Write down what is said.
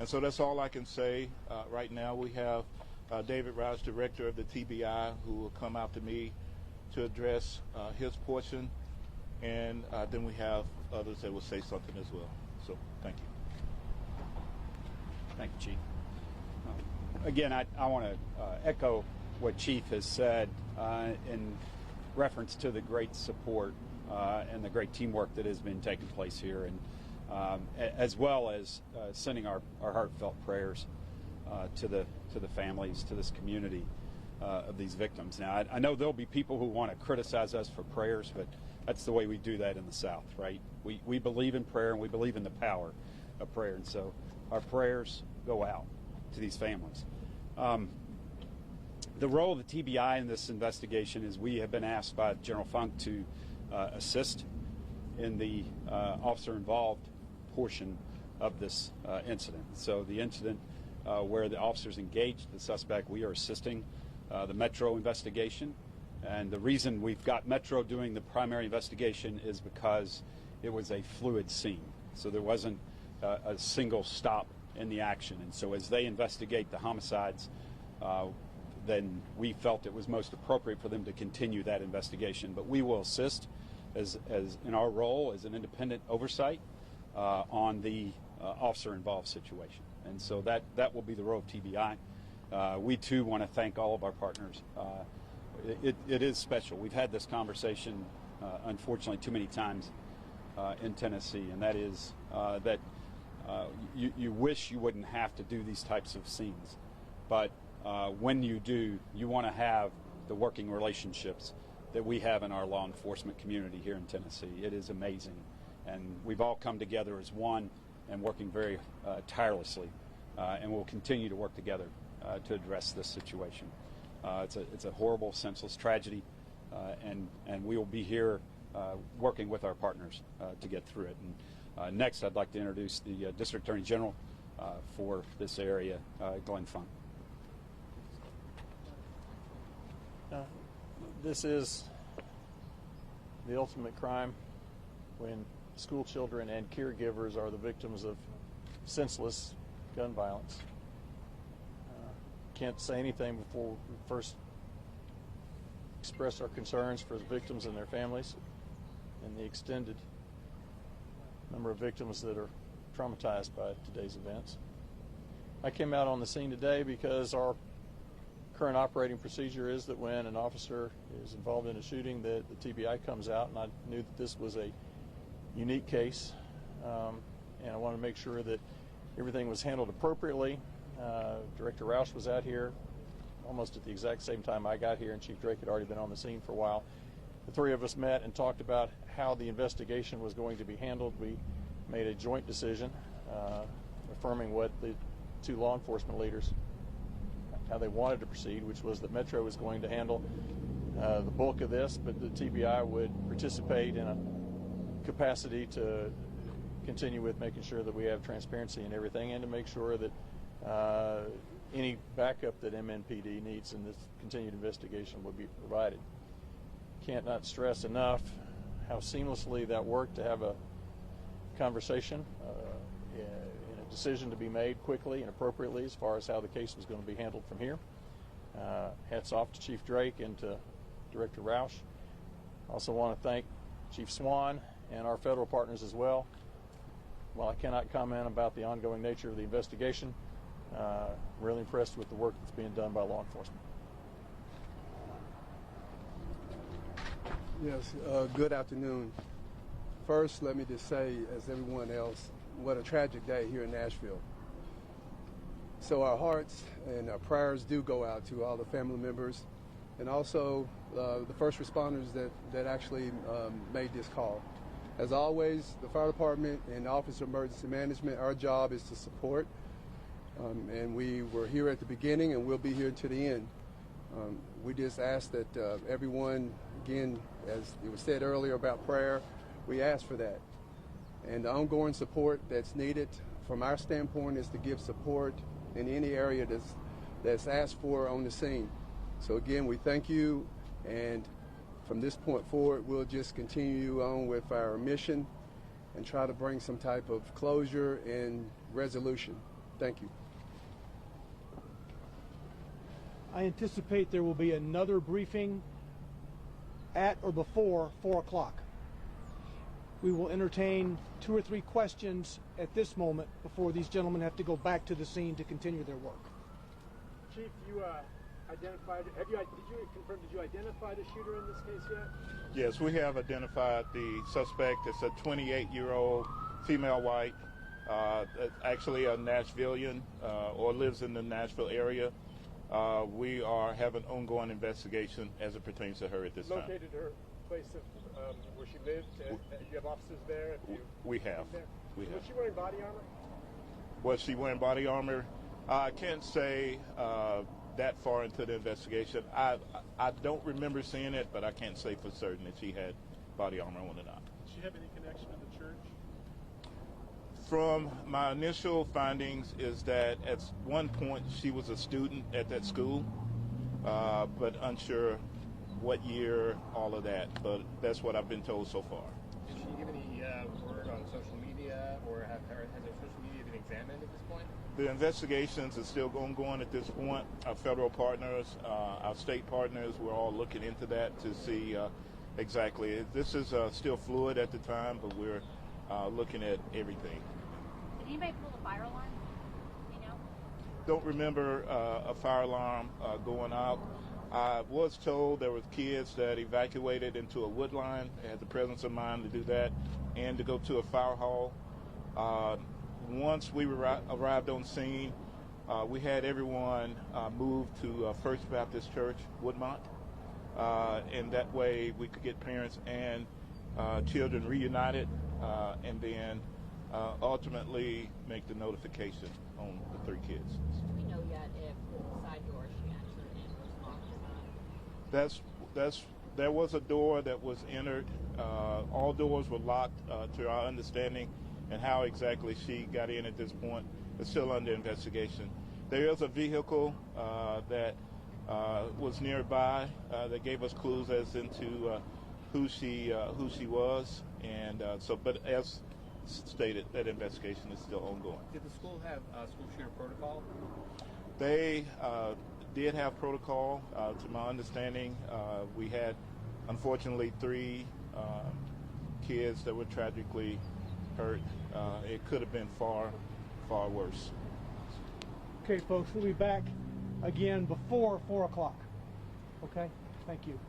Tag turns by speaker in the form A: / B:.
A: And so that's all I can say right now. We have David Roush, director of the TBI, who will come after me to address his portion, and then we have others that will say something as well. So thank you.
B: Thank you, Chief. Again, I want to echo what Chief has said in reference to the great support and the great teamwork that has been taking place here, and as well as sending our heartfelt prayers to the families, to this community of these victims. Now, I know there'll be people who want to criticize us for prayers, but that's the way we do that in the South, right? We believe in prayer, and we believe in the power of prayer, and so our prayers go out to these families. The role of the TBI in this investigation is we have been asked by General Funk to assist in the officer-involved portion of this incident. So the incident where the officers engaged the suspect, we are assisting the Metro investigation. And the reason we've got Metro doing the primary investigation is because it was a fluid scene. So there wasn't a single stop in the action. And so as they investigate the homicides, then we felt it was most appropriate for them to continue that investigation. But we will assist as in our role as an independent oversight on the officer-involved situation. And so that will be the role of TBI. We too want to thank all of our partners. It is special. We've had this conversation, unfortunately, too many times in Tennessee, and that is that you wish you wouldn't have to do these types of scenes. But when you do, you want to have the working relationships that we have in our law enforcement community here in Tennessee. It is amazing. And we've all come together as one and working very tirelessly, and we'll continue to work together to address this situation. It's a horrible, senseless tragedy, and we will be here working with our partners to get through it. And next, I'd like to introduce the District Attorney General for this area, Glenn Funk.
C: This is the ultimate crime when school children and caregivers are the victims of senseless gun violence. Can't say anything before we first express our concerns for the victims and their families and the extended number of victims that are traumatized by today's events. I came out on the scene today because our current operating procedure is that when an officer is involved in a shooting, that the TBI comes out, and I knew that this was a unique case, and I wanted to make sure that everything was handled appropriately. Director Roush was out here almost at the exact same time I got here, and Chief Drake had already been on the scene for a while. The three of us met and talked about how the investigation was going to be handled. We made a joint decision affirming what the two law enforcement leaders, how they wanted to proceed, which was that Metro was going to handle the bulk of this, but the TBI would participate in a capacity to continue with making sure that we have transparency in everything, and to make sure that any backup that MNPD needs in this continued investigation will be provided. Can't not stress enough how seamlessly that worked to have a conversation and a decision to be made quickly and appropriately as far as how the case was going to be handled from here. Hats off to Chief Drake and to Director Roush. Also want to thank Chief Swan and our federal partners as well. While I cannot comment about the ongoing nature of the investigation, really impressed with the work that's being done by law enforcement.
D: Yes, good afternoon. First, let me just say, as everyone else, what a tragic day here in Nashville. So our hearts and our prayers do go out to all the family members, and also the first responders that actually made this call. As always, the fire department and the Office of Emergency Management, our job is to support, and we were here at the beginning and we'll be here to the end. We just ask that everyone, again, as it was said earlier about prayer, we ask for that. And the ongoing support that's needed from our standpoint is to give support in any area that's asked for on the scene. So again, we thank you, and from this point forward, we'll just continue on with our mission and try to bring some type of closure and resolution Thank you.
E: I anticipate there will be another briefing at or before 4 o'clock. We will entertain 2 or 3 questions at this moment before these gentlemen have to go back to the scene to continue their work.
F: Chief, you identified. Did you identify the shooter in this case yet?
A: Yes, we have identified the suspect. It's a 28-year-old female white, actually a Nashvilleian or lives in the Nashville area. We are having ongoing investigation as it pertains to her at this time.
F: Located her place of where she lived. Do you have officers there?
A: We have. We have.
F: Was she wearing body armor?
A: Was she wearing body armor? I can't say that far into the investigation. I don't remember seeing it, but I can't say for certain if she had body armor on or not.
F: Did she have any connection to the church?
A: From my initial findings is that at one point she was a student at that school, but unsure what year, all of that. But that's what I've been told so far.
G: Did she give any word on social media, or has her social media been examined at this point?
A: The investigations are still ongoing at this point. Our federal partners, our state partners, we're all looking into that to see exactly. This is still fluid at the time, but we're looking at everything.
H: Did anybody pull the fire alarm? You know?
A: Don't remember a fire alarm going out. I was told there was kids that evacuated into a wood line. They had the presence of mind to do that and to go to a fire hall. Once we arrived on scene, we had everyone moved to First Baptist Church, Woodmont. And that way we could get parents and children reunited and then ultimately make the notification on the 3 kids.
I: Do we know yet if the side door she entered in was locked or not?
A: There was a door that was entered. All doors were locked to our understanding, and how exactly she got in at this point is still under investigation. There is a vehicle that was nearby that gave us clues as into who she was, and but as stated, that investigation is still ongoing.
G: Did the school have school shooter protocol?
A: They did have protocol. To my understanding, we had, unfortunately, 3 kids that were tragically hurt. It could have been far, far worse.
E: Okay, folks, we'll be back again before 4 o'clock. Okay? Thank you.